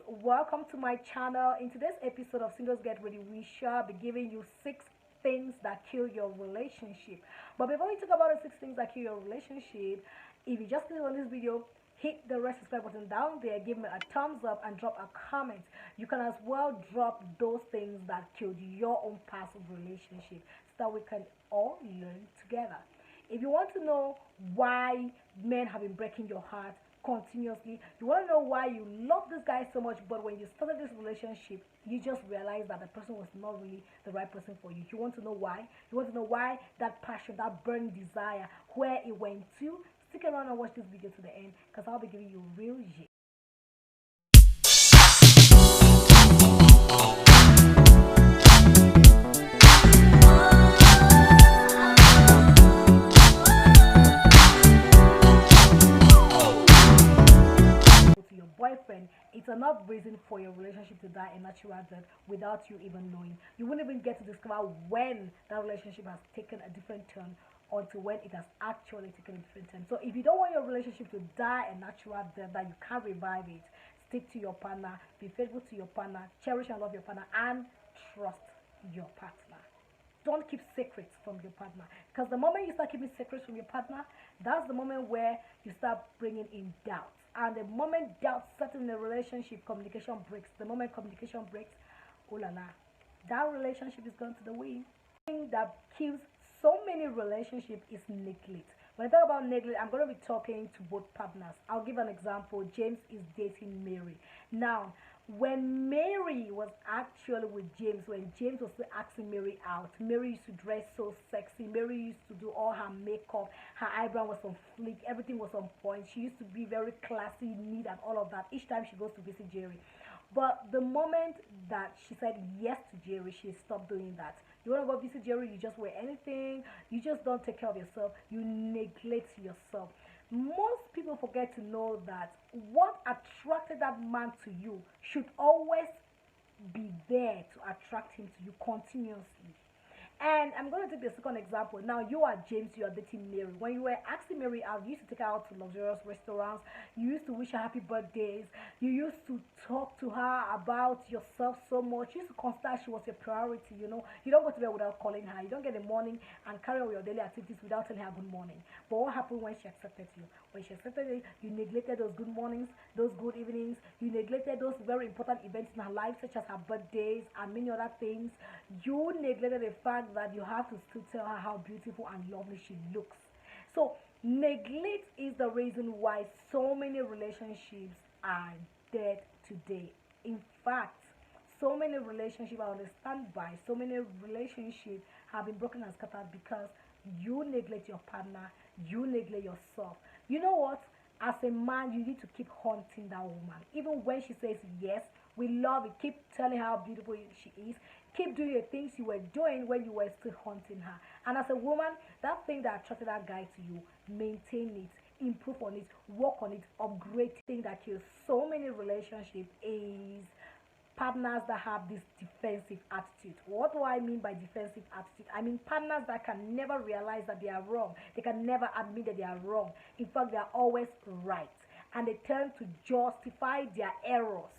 welcome to my channel. In today's episode of Singles Get Ready, we shall be giving you 6 things that kill your relationship. But before we talk about the 6 things that kill your relationship, if you just click on this video, hit the red subscribe button down there, give me a thumbs up and drop a comment. You can as well drop those things that killed your own past relationship so that we can all learn together. If you want to know why men have been breaking your heart continuously, you want to know why you love this guy so much, but when you started this relationship, you just realized that the person was not really the right person for you. You want to know why? You want to know why that passion, that burning desire, where it went to? Stick around and watch this video to the end because I'll be giving you real shit. Boyfriend, it's enough reason for your relationship to die a natural death without you even knowing. You won't even get to discover when that relationship has taken a different turn until when it has actually taken a different turn. So if you don't want your relationship to die a natural death that you can't revive it, stick to your partner, be faithful to your partner, cherish and love your partner, and trust your partner. Don't keep secrets from your partner, because the moment you start keeping secrets from your partner, that's the moment where you start bringing in doubts. And the moment doubt sets in the relationship, communication breaks. The moment communication breaks, oh la la, that relationship is gone to the wind. The thing that kills so many relationships is neglect. When I talk about neglect, I'm going to be talking to both partners. I'll give an example. James is dating Mary. Now, when Mary was actually with James, when James was still asking Mary out, Mary used to dress so sexy. Mary used to do all her makeup. Her eyebrow was on fleek. Everything was on point. She used to be very classy, neat, and all of that each time she goes to visit Jerry. But the moment that she said yes to Jerry, she stopped doing that. You want to go visit Jerry, you just wear anything. You just don't take care of yourself. You neglect yourself. Most people forget to know that what attracted that man to you should always be there to attract him to you continuously. And I'm going to take the second example. Now, you are James, you are dating Mary. When you were asking Mary out, you used to take her out to luxurious restaurants. You used to wish her happy birthdays. You used to talk to her about yourself so much. You used to consider she was your priority, you know. You don't go to bed without calling her. You don't get the morning and carry on with your daily activities without telling her good morning. But what happened when she accepted you? When she accepted you, you neglected those good mornings, those good evenings. You neglected those very important events in her life, such as her birthdays and many other things. You neglected the fact that you have to still tell her how beautiful and lovely she looks. So neglect is the reason why so many relationships are dead today. In fact, so many relationships are on the standby. So many relationships have been broken and scattered because you neglect your partner, you neglect yourself. You know what? As a man, you need to keep haunting that woman. Even when she says yes, we love it. Keep telling her how beautiful she is. Keep doing the things you were doing when you were still haunting her. And as a woman, that thing that attracted that guy to you, maintain it, improve on it, work on it, upgrade. Thing that kills so many relationships is partners that have this defensive attitude. What do I mean by defensive attitude? I mean partners that can never realize that they are wrong. They can never admit that they are wrong. In fact, they are always right. And they tend to justify their errors.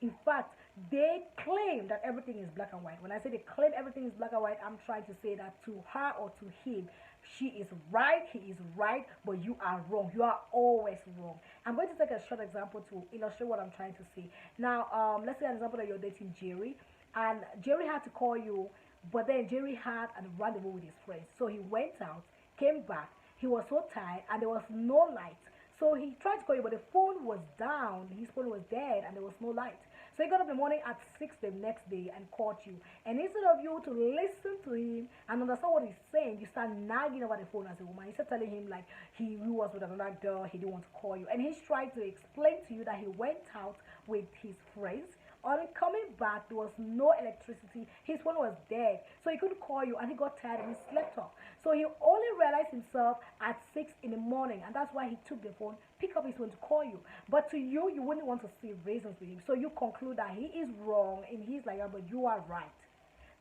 In fact, they claim that everything is black and white. When I say they claim everything is black and white, I'm trying to say that to her or to him, she is right, he is right, but you are wrong. You are always wrong. I'm going to take a short example to illustrate what I'm trying to say. Now, let's say an example that you're dating Jerry, and Jerry had to call you, but then Jerry had a rendezvous with his friends. So he went out, came back, he was so tired, and there was no light. So he tried to call you, but the phone was down, his phone was dead, and there was no light. So he got up in the morning at 6 the next day and called you. And instead of you to listen to him and understand what he's saying, you start nagging over the phone as a woman. You start telling him like he was with another girl, he didn't want to call you. And he's trying to explain to you that he went out with his friends. On coming back, there was no electricity. His phone was dead. So he couldn't call you and he got tired and he slept off. So he only realized himself at 6 in the morning, and that's why he took the phone, pick up his phone to call you. But to you, you wouldn't want to see reasons with him. So you conclude that he is wrong and he's like, but you are right.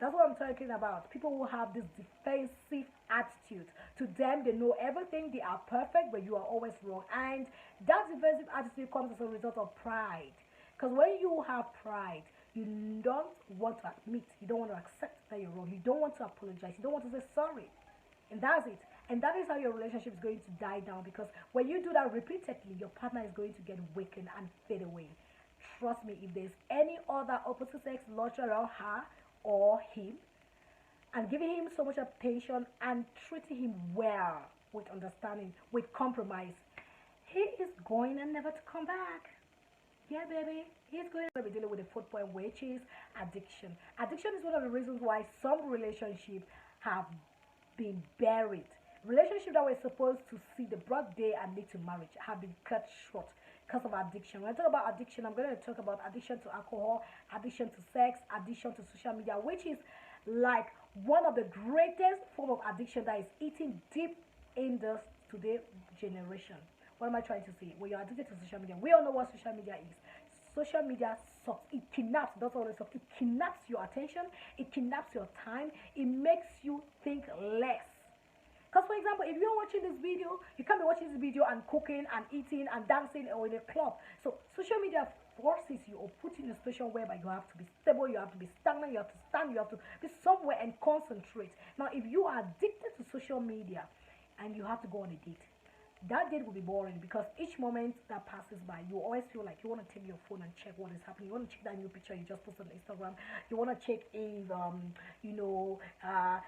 That's what I'm talking about. People who have this defensive attitude. To them, they know everything. They are perfect, but you are always wrong. And that defensive attitude comes as a result of pride. Because when you have pride, you don't want to admit, you don't want to accept that you're wrong, you don't want to apologize, you don't want to say sorry. And that's it. And that is how your relationship is going to die down, because when you do that repeatedly, your partner is going to get weakened and fade away. Trust me, if there's any other opposite sex lodged around her or him, and giving him so much attention and treating him well, with understanding, with compromise, he is going and never to come back. Yeah, baby. He's going to be dealing with the fourth point, which is addiction. Addiction is one of the reasons why some relationships have been buried. Relationships that were supposed to see the broad day and lead to marriage have been cut short because of addiction. When I talk about addiction, I'm going to talk about addiction to alcohol, addiction to sex, addiction to social media, which is like one of the greatest form of addiction that is eating deep in the today generation. What am I trying to say? When you're addicted to social media, we all know what social media is. Social media sucks. It kidnaps. That's all it sucks. It kidnaps your attention. It kidnaps your time. It makes you think less. Because, for example, if you're watching this video, you can't be watching this video and cooking and eating and dancing or in a club. So, social media forces you or puts you in a situation whereby you have to be stable, you have to be stagnant, you have to stand, you have to be somewhere and concentrate. Now, if you are addicted to social media and you have to go on a date, that date will be boring, because each moment that passes by, you always feel like you want to take your phone and check what is happening. You want to check that new picture you just posted on Instagram. You want to check if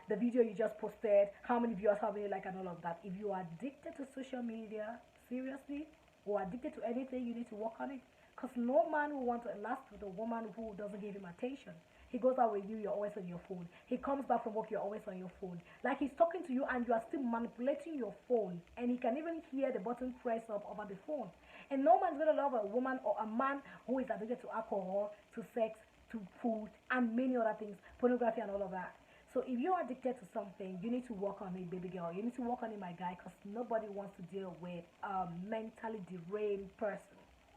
the video you just posted, how many viewers have you like, and all of that. If you are addicted to social media, seriously, or addicted to anything, you need to work on it. Because no man will want to last with a woman who doesn't give him attention. He goes out with you, you're always on your phone. He comes back from work, you're always on your phone. Like he's talking to you and you are still manipulating your phone. And he can even hear the button press up over the phone. And no man's gonna love a woman or a man who is addicted to alcohol, to sex, to food, and many other things, pornography and all of that. So if you're addicted to something, you need to work on it, baby girl. You need to work on it, my guy, because nobody wants to deal with a mentally deranged person.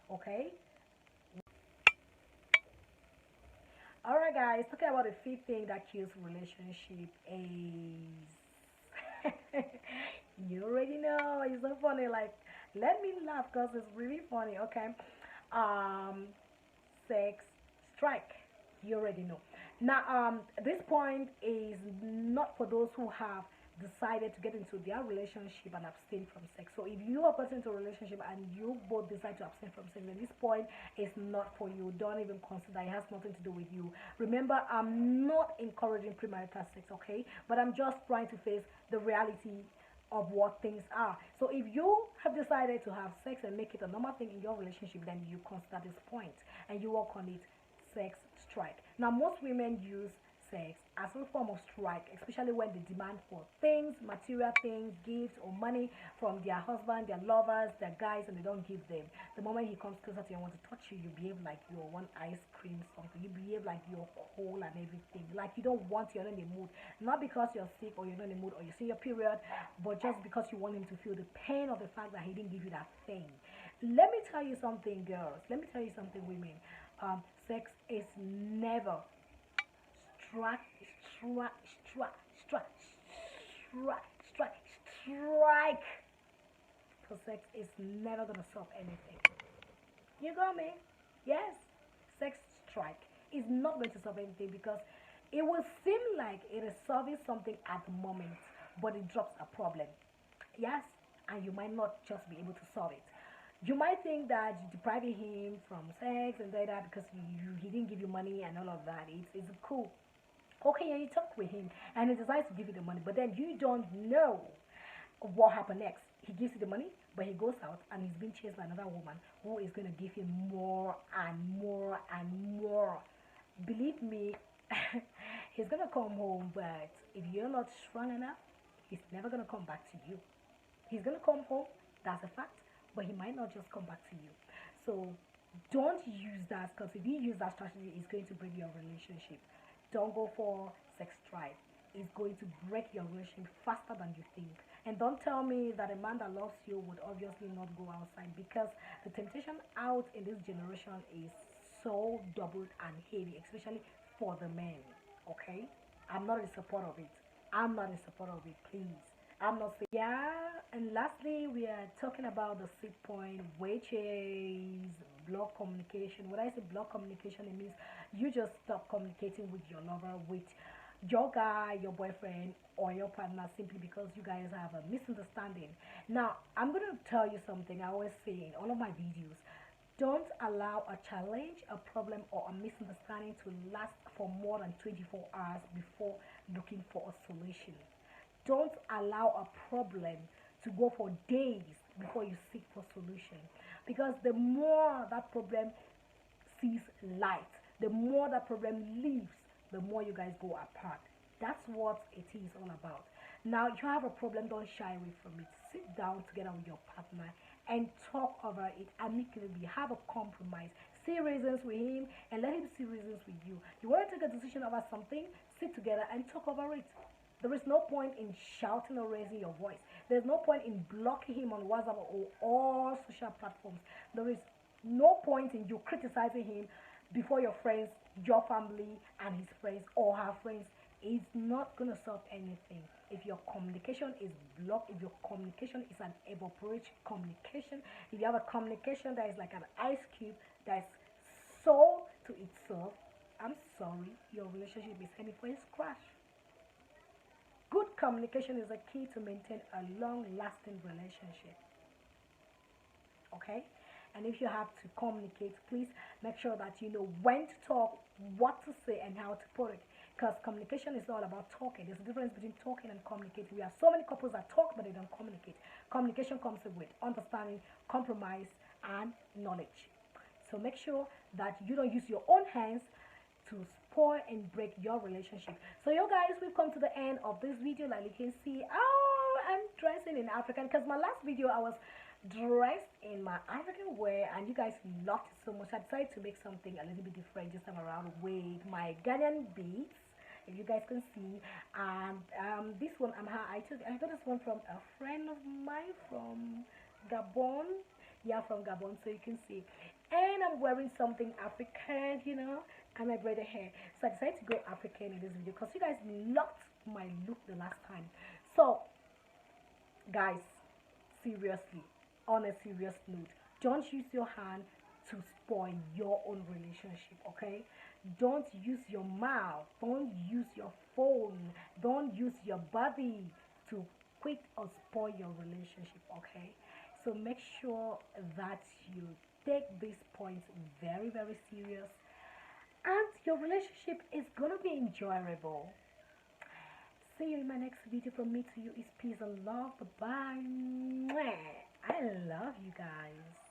Okay? Alright guys, talking about the fifth thing that kills relationship is you already know, it's so funny, like let me laugh because it's really funny, okay? Um Sex strike. You already know. Now this point is not for those who have decided to get into their relationship and abstain from sex. So if you are getting into a relationship and you both decide to abstain from sex, then this point is not for you. Don't even consider. It has nothing to do with you. Remember, I'm not encouraging premarital sex, okay? But I'm just trying to face the reality of what things are. So if you have decided to have sex and make it a normal thing in your relationship, then you consider this point and you work on it. Sex strike. Now most women use sex as a form of strike, especially when they demand for things, material things, gifts or money from their husband, their lovers, their guys, and they don't give them. The moment he comes closer to you and wants to touch you, you behave like you're one ice cream something. You behave like you're cold and everything. Like you don't want, you're not in the mood. Not because you're sick or you're not in the mood or you see your period, but just because you want him to feel the pain of the fact that he didn't give you that thing. Let me tell you something, girls. Let me tell you something, women. Sex is never strike, strike, strike, strike, strike, strike, strike. Because sex is never gonna solve anything. You got me? Yes. Sex strike is not going to solve anything, because it will seem like it is solving something at the moment, but it drops a problem. Yes, and you might not just be able to solve it. You might think that you're depriving him from sex and that because he didn't give you money and all of that. It's cool. Okay, and you talk with him and he decides to give you the money, but then you don't know what happened next. He gives you the money, but he goes out and he's being chased by another woman who is going to give him more and more and more. Believe me, he's going to come home, but if you're not strong enough, he's never going to come back to you. He's going to come home, that's a fact, but he might not just come back to you. So don't use that, because if you use that strategy, it's going to break your relationship. Don't go for sex drive. It's going to break your relationship faster than you think. And don't tell me that a man that loves you would obviously not go outside, because the temptation out in this generation is so doubled and heavy, especially for the men. Okay? I'm not in support of it. I'm not in support of it, please. I'm not saying, yeah. And lastly, we are talking about the 6th point, which is block communication. When I say block communication, it means you just stop communicating with your lover, with your guy, your boyfriend, or your partner simply because you guys have a misunderstanding. Now, I'm going to tell you something I always say in all of my videos. Don't allow a challenge, a problem, or a misunderstanding to last for more than 24 hours before looking for a solution. Don't allow a problem to go for days before you seek for solution. Because the more that problem sees light, the more that problem leaves, the more you guys go apart. That's what it is all about. Now, if you have a problem, don't shy away from it. Sit down together with your partner and talk over it amicably. Have a compromise. See reasons with him and let him see reasons with you. You want to take a decision over something, sit together and talk over it. There is no point in shouting or raising your voice. There's no point in blocking him on WhatsApp or all social platforms. There is no point in you criticizing him before your friends, your family, and his friends or her friends. It's not going to solve anything. If your communication is blocked, if your communication is an evaporate communication, if you have a communication that is like an ice cube that's so to itself, I'm sorry, your relationship is heading for a crash. Good communication is a key to maintain a long-lasting relationship. Okay? And if you have to communicate, please make sure that you know when to talk, what to say, and how to put it. Because communication is all about talking. There's a difference between talking and communicating. We have so many couples that talk, but they don't communicate. Communication comes with understanding, compromise, and knowledge. So make sure that you don't use your own hands to spoil and break your relationship. So you guys, we've come to the end of this video. Like you can see, oh, I'm dressing in African, because my last video I was dressed in my African wear and you guys loved it so much. I decided to make something a little bit different this time around with my Ghanaian beads, if you guys can see. And this one I got this one from a friend of mine from Gabon. Yeah, from Gabon, so you can see. And I'm wearing something African, you know, and my braided hair. So I decided to go African in this video because you guys loved my look the last time. So guys, seriously, on a serious note, don't use your hand to spoil your own relationship. Okay, don't use your mouth, don't use your phone, don't use your body to quit or spoil your relationship. Okay, so make sure that you take these points very, very serious, and your relationship is gonna be enjoyable. See you in my next video. From me to you is peace and love. Bye bye. I love you guys.